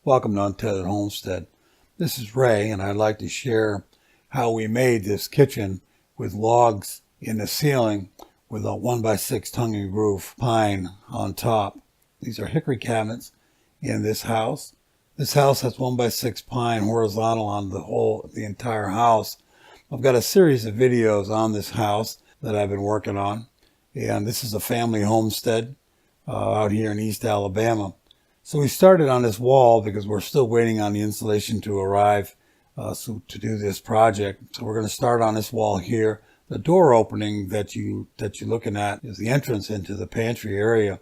Welcome to Untethered Homestead. This is Ray, and I'd like to share how we made this kitchen with logs in the ceiling with a 1x6 tongue and groove pine on top. These are hickory cabinets in this house. This house has 1x6 pine horizontal on the entire house. I've got a series of videos on this house that I've been working on, and this is a family homestead out here in East Alabama. So we started on this wall because we're still waiting on the insulation to arrive to do this project. So we're going to start on this wall here. The door opening that you're looking at is the entrance into the pantry area.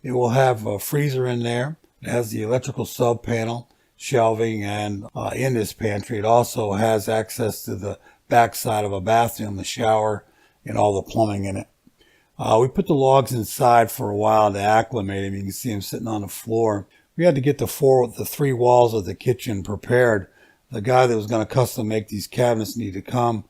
It will have a freezer in there. It has the electrical sub panel, shelving, and in this pantry it also has access to the back side of a bathroom, the shower, and all the plumbing in it. We put the logs inside for a while to acclimate them. You can see them sitting on the floor. We had to get the three walls of the kitchen prepared. The guy that was going to custom make these cabinets needed to come,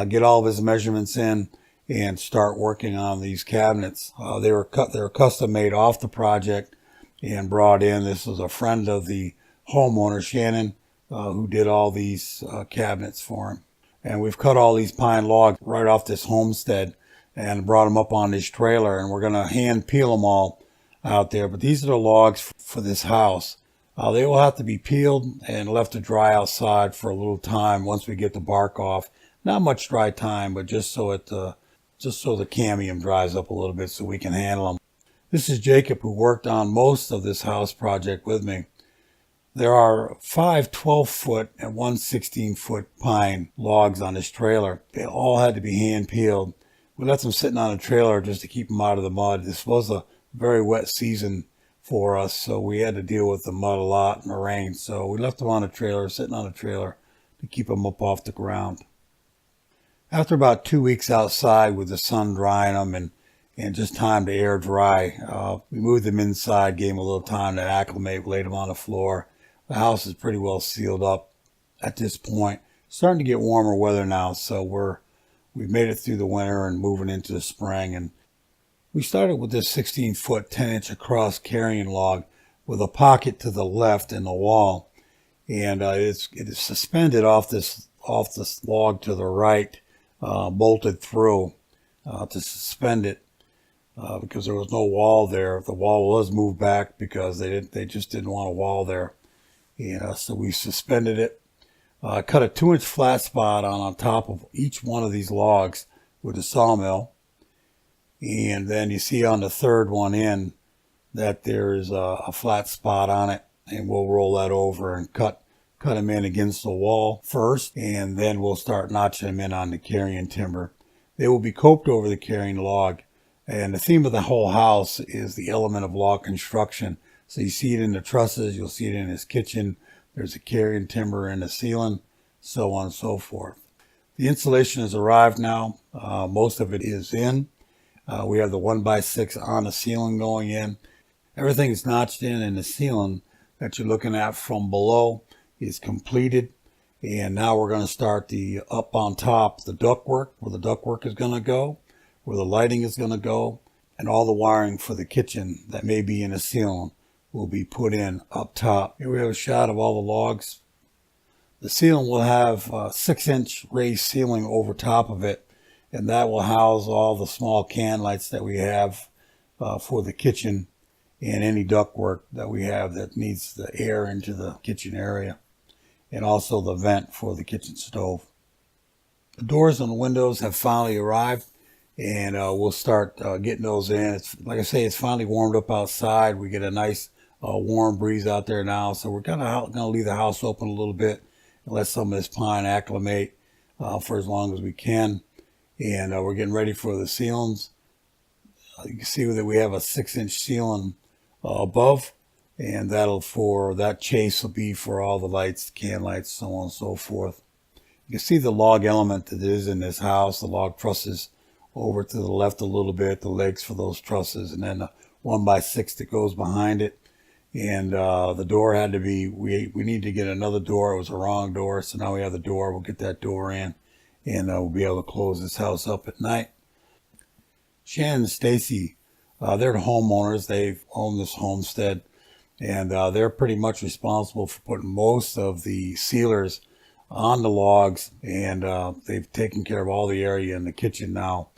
get all of his measurements in, and start working on these cabinets. They were custom made off the project and brought in. This was a friend of the homeowner, Shannon, who did all these cabinets for him. And we've cut all these pine logs right off this homestead and brought them up on this trailer, and we're going to hand peel them all out there. But these are the logs for this house. They will have to be peeled and left to dry outside for a little time once we get the bark off. Not much dry time, but just so the cambium dries up a little bit so we can handle them. This is Jacob, who worked on most of this house project with me. There are 5 12-foot and 1 16-foot pine logs on this trailer. They all had to be hand peeled. We left them sitting on a trailer just to keep them out of the mud. This was a very wet season for us, so we had to deal with the mud a lot and the rain. So we left them on a trailer, sitting on a trailer to keep them up off the ground. After about 2 weeks outside with the sun drying them and just time to air dry, we moved them inside, gave them a little time to acclimate, laid them on the floor. The house is pretty well sealed up at this point. Starting to get warmer weather now, so we've made it through the winter and moving into the spring. And we started with this 16-foot, 10-inch across carrying log with a pocket to the left in the wall, and it is suspended off this log to the right, bolted through to suspend it because there was no wall there. The wall was moved back because they just didn't want a wall there, and so we suspended it. Cut a 2-inch flat spot on top of each one of these logs with a sawmill. And then you see on the third one in that there's a flat spot on it. And we'll roll that over and cut them in against the wall first. And then we'll start notching them in on the carrying timber. They will be coped over the carrying log. And the theme of the whole house is the element of log construction. So you see it in the trusses. You'll see it in his kitchen. There's a carrying timber in the ceiling, so on and so forth. The insulation has arrived now. Most of it is in. We have the 1x6 on the ceiling going in. Everything is notched in, and the ceiling that you're looking at from below is completed. And now we're going to start the up on top, the ductwork, where the ductwork is going to go, where the lighting is going to go, and all the wiring for the kitchen that may be in the ceiling will be put in up top. Here we have a shot of all the logs. The ceiling will have a 6-inch raised ceiling over top of it, and that will house all the small can lights that we have for the kitchen and any ductwork that we have that needs the air into the kitchen area, and also the vent for the kitchen stove. The doors and the windows have finally arrived, and we'll start getting those in. It's, like I say, it's finally warmed up outside. We get a nice warm breeze out there now, so we're going to leave the house open a little bit and let some of this pine acclimate for as long as we can. And we're getting ready for the ceilings. You can see that we have a 6-inch ceiling above, and that chase will be for all the lights, can lights, so on and so forth. You can see the log element that is in this house, the log trusses over to the left a little bit, the legs for those trusses, and then the 1x6 that goes behind it. And the door had to be, we need to get another door. It was a wrong door, so now we have the door. We'll get that door in, and we'll be able to close this house up at night. Shannon and Stacy, they're the homeowners. They've owned this homestead And they're pretty much responsible for putting most of the sealers on the logs, and they've taken care of all the area in the kitchen now.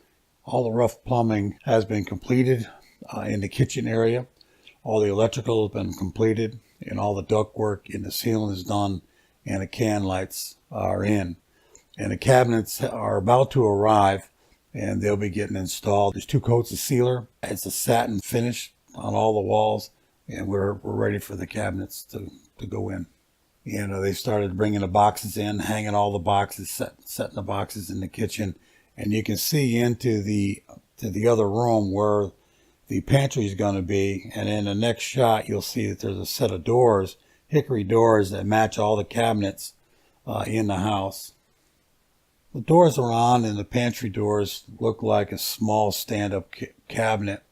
All the rough plumbing has been completed in the kitchen area. All the electrical has been completed, and all the duct work in the ceiling is done, and the can lights are in. And the cabinets are about to arrive, and they'll be getting installed. There's 2 coats of sealer. It's a satin finish on all the walls, and we're ready for the cabinets to go in. And they started bringing the boxes in, hanging all the boxes, setting the boxes in the kitchen. And you can see into the other room where the pantry is going to be. And in the next shot, you'll see that there's a set of doors, hickory doors that match all the cabinets in the house. The doors are on, and the pantry doors look like a small stand-up cabinet.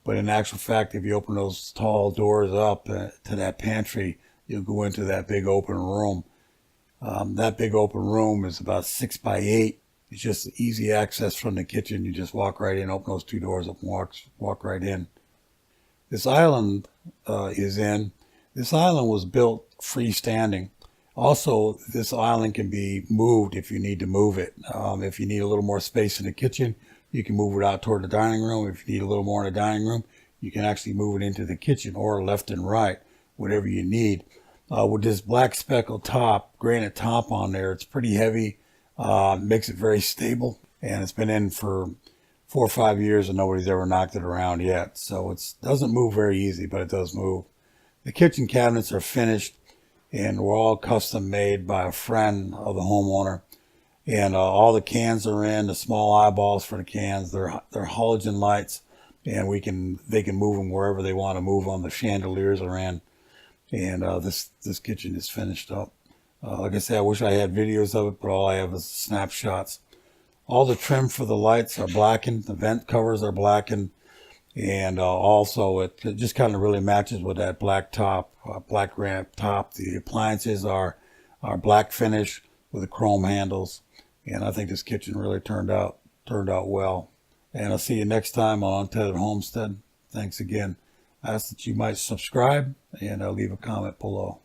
But in actual fact, if you open those tall doors up to that pantry, you'll go into that big open room. That big open room is about 6 by 8. It's just easy access from the kitchen. You just walk right in, open those 2 doors up, and walk right in. This island This island was built freestanding. Also, this island can be moved if you need to move it. If you need a little more space in the kitchen, you can move it out toward the dining room. If you need a little more in the dining room, you can actually move it into the kitchen, or left and right, whatever you need. With this black speckled top, granite top on there, it's pretty heavy, makes it very stable, and it's been in for 4 or 5 years and nobody's ever knocked it around yet. So it doesn't move very easy, but it does move. The kitchen cabinets are finished, and were all custom made by a friend of the homeowner. And all the cans are in, the small eyeballs for the cans. They're halogen lights, and they can move them wherever they want to move them. The chandeliers are in, and this kitchen is finished up. Like I said, I wish I had videos of it, but all I have is snapshots. All the trim for the lights are blackened. The vent covers are blackened. And also it just kind of really matches with that black top, black granite top. The appliances are black finish with the chrome handles. And I think this kitchen really turned out well. And I'll see you next time on Untethered Homestead. Thanks again. I ask that you might subscribe and leave a comment below.